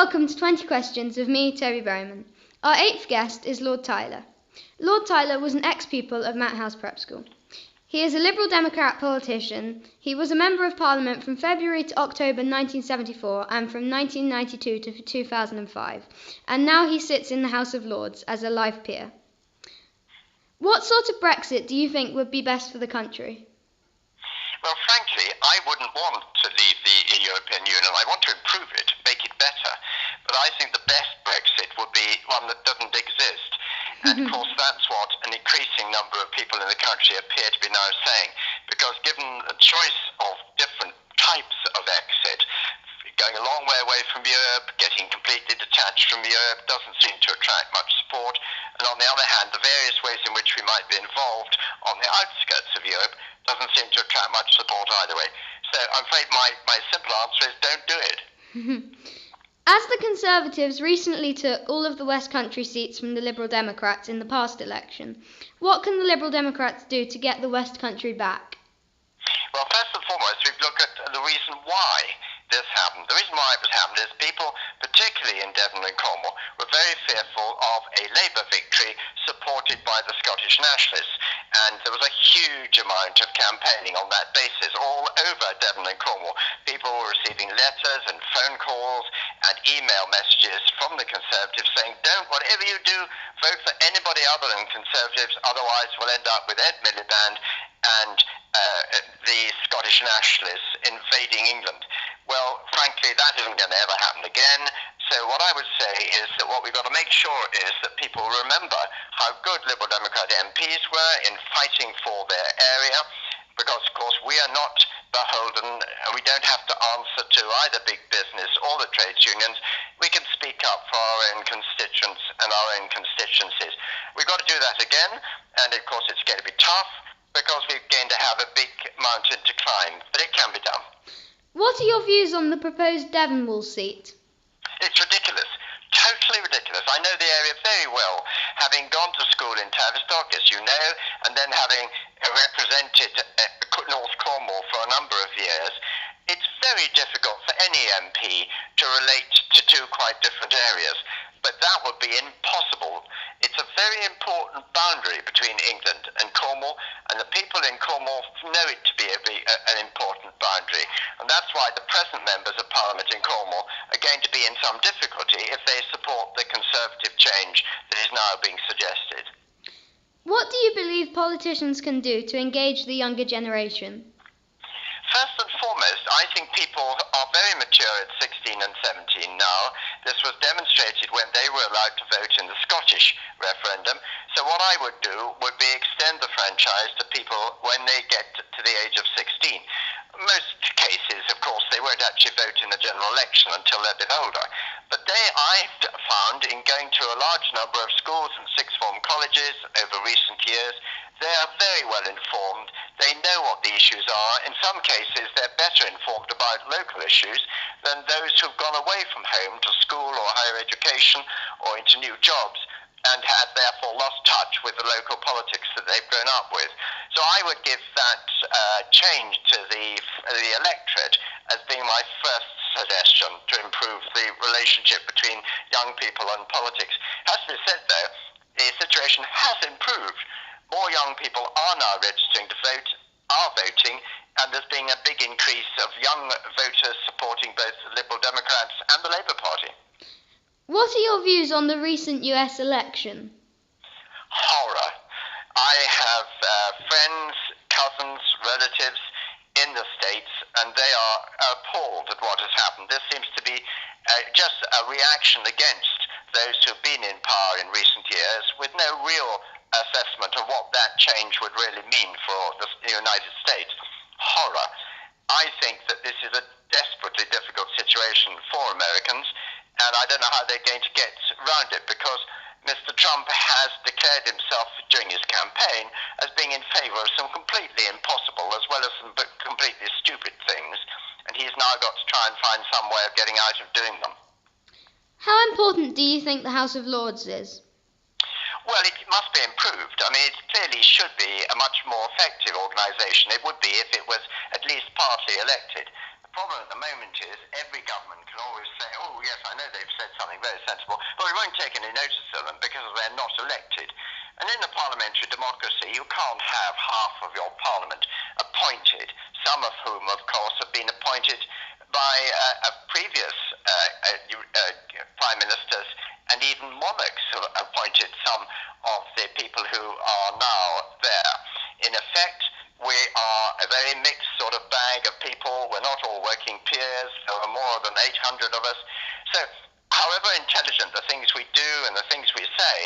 welcome to 20 Questions with me, Toby Bowman. Our 8th guest is Lord Tyler. Lord Tyler was an ex-pupil of Mat House Prep School. He is a Liberal Democrat politician. He was a Member of Parliament from February to October 1974 and from 1992 to 2005, and now he sits in the House of Lords as a life peer. What sort of Brexit do you think would be best for the country? Well, frankly, I wouldn't want to leave the European Union. I want to improve it, make it better. But I think the best Brexit would be one that doesn't exist. And of course, that's what an increasing number of people in the country appear to be now saying. Because given a choice of different types of exit, going a long way away from Europe, getting completely detached from Europe, doesn't seem to attract much support. And on the other hand, the various ways in which we might be involved on the outskirts of Europe doesn't seem to attract much support either way. So I'm afraid my simple answer is don't do it. As the Conservatives recently took all of the West Country seats from the Liberal Democrats in the past election, what can the Liberal Democrats do to get the West Country back? Well, first and foremost, we've looked at the reason why this happened. The reason why it was happened is people, particularly in Devon and Cornwall, were very fearful of a Labour victory supported by the Scottish Nationalists. And there was a huge amount of campaigning on that basis all over Devon and Cornwall. People were receiving letters and phone calls and email messages from the Conservatives saying, whatever you do, vote for anybody other than Conservatives, otherwise we'll end up with Ed Miliband and the Scottish Nationalists invading England. Well, frankly, that isn't going to ever happen again. So what I would say is that what we've got to make sure is that people remember how good Liberal Democrat MPs were in fighting for their area, because, of course, we are not beholden, and we don't have to answer to either big business or the trades unions. We can speak up for our own constituents and our own constituencies. We've got to do that again, and, of course, it's going to be tough, because we're going to have a big mountain to climb, but it can be done. What are your views on the proposed Devonwall seat? It's ridiculous, totally ridiculous. I know the area very well, having gone to school in Tavistock, as you know, and then having represented North Cornwall for a number of years. It's very difficult for any MP to relate to two quite different areas, but that would be impossible. It's a very important boundary between England and Cornwall, and the people in Cornwall know it to be an important boundary. And that's why the present members of Parliament in Cornwall are going to be in some difficulty if they support the Conservative change that is now being suggested. What do you believe politicians can do to engage the younger generation? First and foremost, I think people are very mature at 16 and 17 now. This was demonstrated when they were allowed to vote in the Scottish referendum. So what I would do would be extend the franchise to people when they get to the age of 16. Most cases, of course, they won't actually vote in the general election until they're a bit older. But I've found in going to a large number of schools and sixth form colleges over recent years, they are very well informed. They know what the issues are. In some cases, they're better informed about local issues than those who've gone away from home to school or higher education or into new jobs and had therefore lost touch with the local politics that they've grown up with. So I would give that change to the electorate as being my first suggestion to improve the relationship between young people and politics. Has to be said, though, the situation has improved. More young people are now registering to vote, are voting, and there's been a big increase of young voters supporting both the Liberal Democrats and the Labour Party. What are your views on the recent US election? Horror. I have friends, cousins, relatives in the States, and they are appalled at what has happened. This seems to be just a reaction against those who've been in power in recent years with no real assessment of what that change would really mean for the United States. Horror. I think that this is a desperately difficult situation for Americans, and I don't know how they're going to get around it, because Mr. Trump has declared himself during his campaign as being in favour of some completely impossible as well as some completely stupid things, and he's now got to try and find some way of getting out of doing them. How important do you think the House of Lords is? Well, it must be improved. I mean, it clearly should be a much more effective organisation. It would be if it was at least partly elected. problem at the moment is every government can always say, oh yes, I know they've said something very sensible, but we won't take any notice of them because they're not elected. And in a parliamentary democracy, you can't have half of your parliament appointed, some of whom, of course, have been appointed by previous prime ministers, and even monarchs have appointed some of the people who are now there. In effect, we are a very mixed sort of bag of people. We're not all working peers. There are more than 800 of us. So, however intelligent the things we do and the things we say,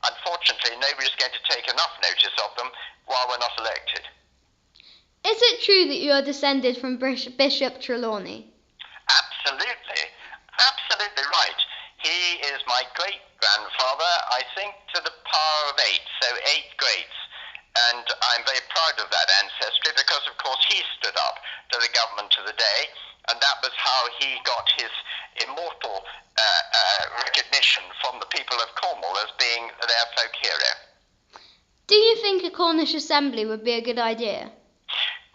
unfortunately, nobody's going to take enough notice of them while we're not elected. Is it true that you are descended from Bishop Trelawney? Absolutely. Absolutely right. He is my great-grandfather, I think, to the power of 8, so 8 greats. And I'm very proud of that ancestry because, of course, he stood up to the government of the day, and that was how he got his immortal recognition from the people of Cornwall as being their folk hero. Do you think a Cornish Assembly would be a good idea?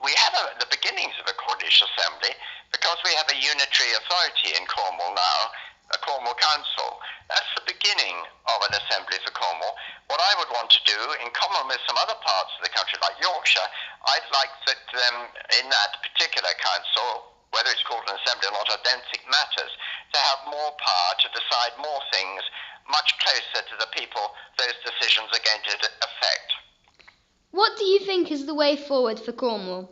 We have the beginnings of a Cornish Assembly because we have a unitary authority in Cornwall now, a Cornwall Council. That's the beginning of an assembly for Cornwall. What I would want to do, in common with some other parts of the country like Yorkshire, I'd like that in that particular council, whether it's called an assembly or not, I don't think matters, to have more power to decide more things much closer to the people those decisions are going to affect. What do you think is the way forward for Cornwall?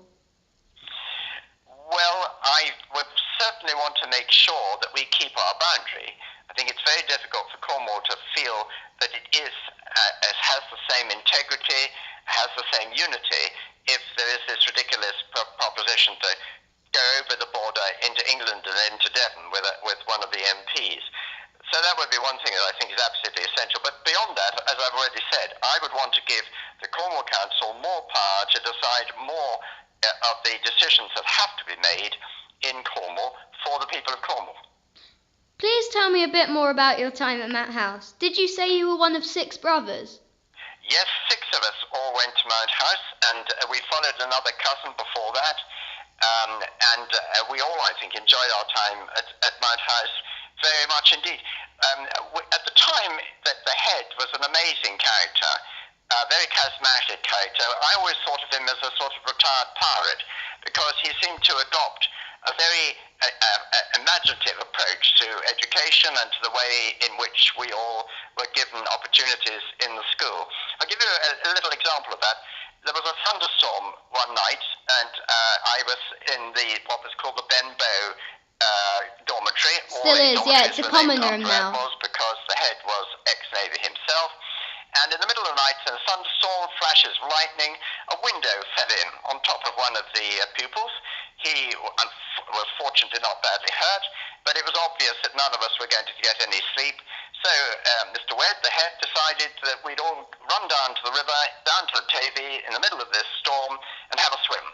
Well, I would certainly want to make sure that we keep our boundary. I think it's very difficult for Cornwall to feel that it has the same integrity, has the same unity, if there is this ridiculous proposition to go over the border into England and into Devon with one of the MPs. So that would be one thing that I think is absolutely essential. But beyond that, as I've already said, I would want to give the Cornwall Council more power to decide more of the decisions that have to be made in Cornwall for the people of Cornwall. Please tell me a bit more about your time at Mount House. Did you say you were one of 6 brothers? Yes, 6 of us all went to Mount House, and we followed another cousin before that. We all, I think, enjoyed our time at Mount House very much indeed. At the time, the head was an amazing character, a very charismatic character. I always thought of him as a sort of retired pirate because he seemed to adopt a very imaginative approach to education and to the way in which we all were given opportunities in the school. I'll give you a little example of that. There was a thunderstorm one night, and I was in what was called the Benbow dormitory. Still is, yeah, it's a common room now. That was because the head was ex-Navy himself. And in the middle of the night, in a thunderstorm, flashes of lightning, a window fell in on top of one of the pupils. He was fortunately not badly hurt, but it was obvious that none of us were going to get any sleep. So Mr. Wedd, the head, decided that we'd all run down to the river, down to the Tavy in the middle of this storm and have a swim,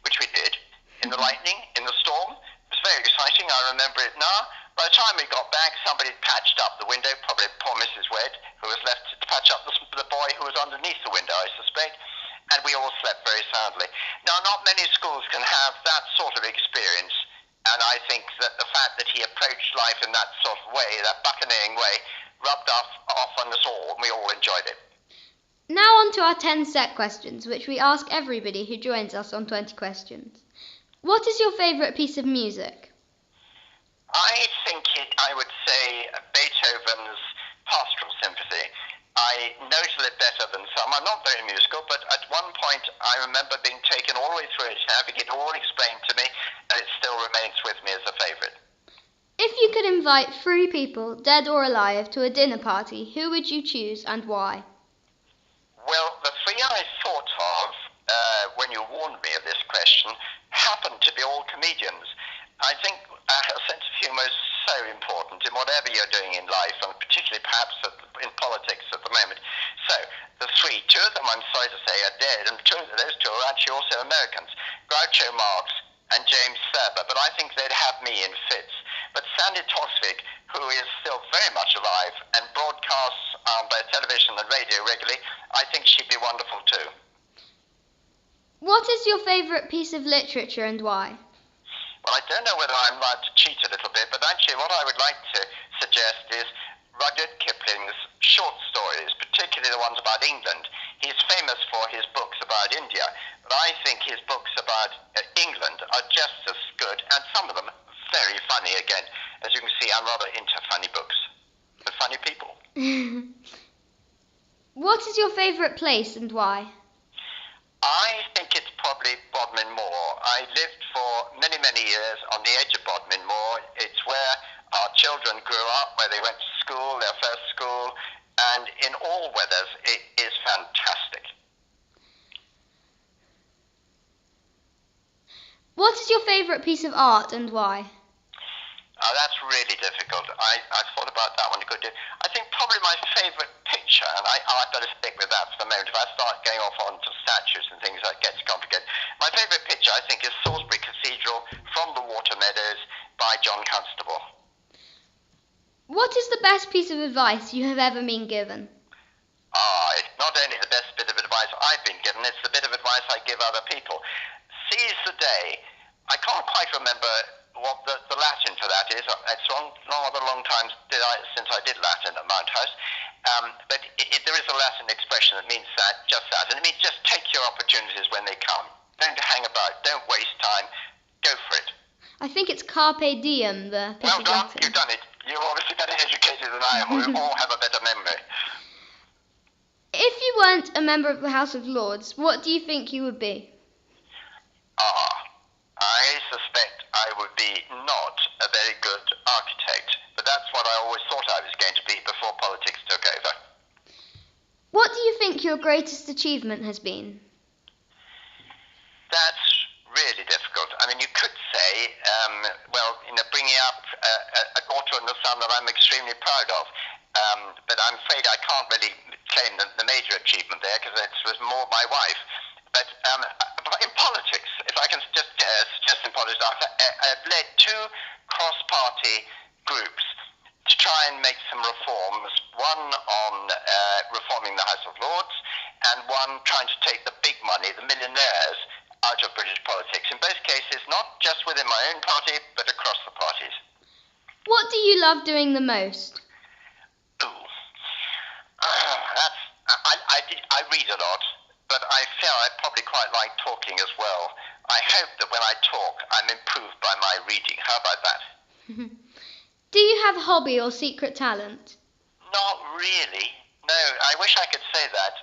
which we did in the lightning, in the storm. It was very exciting. I remember it now. By the time we got back, somebody had patched up the window, probably poor Mrs. Wedd, who was left to patch up the boy who was underneath the window, I suspect, and we all slept very soundly. Now, not many schools can have that sort of experience, and I think that the fact that he approached life in that sort of way, that buccaneering way, rubbed off on us all, and we all enjoyed it. Now on to our 10 set questions, which we ask everybody who joins us on 20 questions. What is your favourite piece of music? I think I would say Beethoven's Pastoral Symphony. I know it a little better than some. I'm not very musical, but at one point I remember being taken all the way through it and having it all explained to me, and it still remains with me as a favourite. If you could invite 3 people, dead or alive, to a dinner party, who would you choose and why? Well, the 3 I thought of when you warned me of this question happened to be all comedians. I think a sense of humour is so important in whatever you're doing in life, and particularly perhaps in politics at the moment. So, the 3, 2 of them, I'm sorry to say, are dead, and those 2 are actually also Americans, Groucho Marx and James Thurber, but I think they'd have me in fits. But Sandy Toksvig, who is still very much alive and broadcasts on both television and radio regularly, I think she'd be wonderful too. What is your favourite piece of literature and why? Well, I don't know whether I'm allowed to cheat a little bit, but actually what I would like to suggest is Rudyard Kipling's short stories, particularly the ones about England. He's famous for his books about India, but I think his books about England are just as good, and some of them very funny again. As you can see, I'm rather into funny books and funny people. What is your favourite place and why? I think it's probably Bodmin Moor. I lived for many, many years on the edge of Bodmin Moor. It's where our children grew up, where they went to school, their first school, and in all weathers it is fantastic. What is your favourite piece of art and why? That's really difficult. I thought about that one a good deal. I think probably my favourite picture, and I'd better stick with that for the moment. If I start going off onto statues and things, that gets complicated. My favourite picture, I think, is Salisbury Cathedral from the Water Meadows by John Constable. What is the best piece of advice you have ever been given? It's not only the best bit of advice I've been given, it's the bit of advice I give other people. Seize the day. I can't quite remember what the Latin for that is. It's rather long time since I did Latin at Mount House. But there is a Latin expression that means just that. And it means just take your opportunities when they come. Don't hang about. Don't waste time. Go for it. I think it's carpe diem, the pitch Well of done. Latin. You've done it. You're obviously better educated than I am. We all have a better memory. If you weren't a member of the House of Lords, what do you think you would be? I suspect I would be not a very good architect, but that's what I always thought I was going to be before politics took over. What do you think your greatest achievement has been? That's really difficult. I mean, you could say, bringing up a daughter and a son that I'm extremely proud of, but I'm afraid I can't really claim the major achievement there because it was more my wife. But in politics, if I can just suggest in politics, I've led two cross-party groups to try and make some reforms, one on reforming the House of Lords and one trying to take the big money, the millionaires, out of British politics. In both cases, not just within my own party, but across the parties. What do you love doing the most? I read a lot, but I feel I probably quite like talking as well. I hope that when I talk, I'm improved by my reading. How about that? Do you have a hobby or secret talent? Not really. No, I wish I could say that.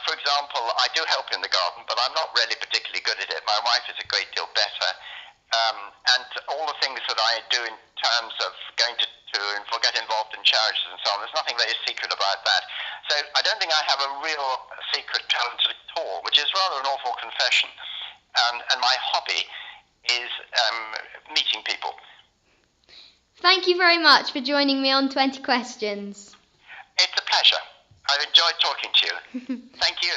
For example, I do help in the garden, but I'm not really particularly good at it. My wife is a great deal better. And all the things that I do in terms of going to and get involved in charities and so on, there's nothing very secret about that. So I don't think I have a real secret talent at all, which is rather an awful confession. And my hobby is meeting people. Thank you very much for joining me on 20 Questions. It's a pleasure. I've enjoyed talking to you. Thank you.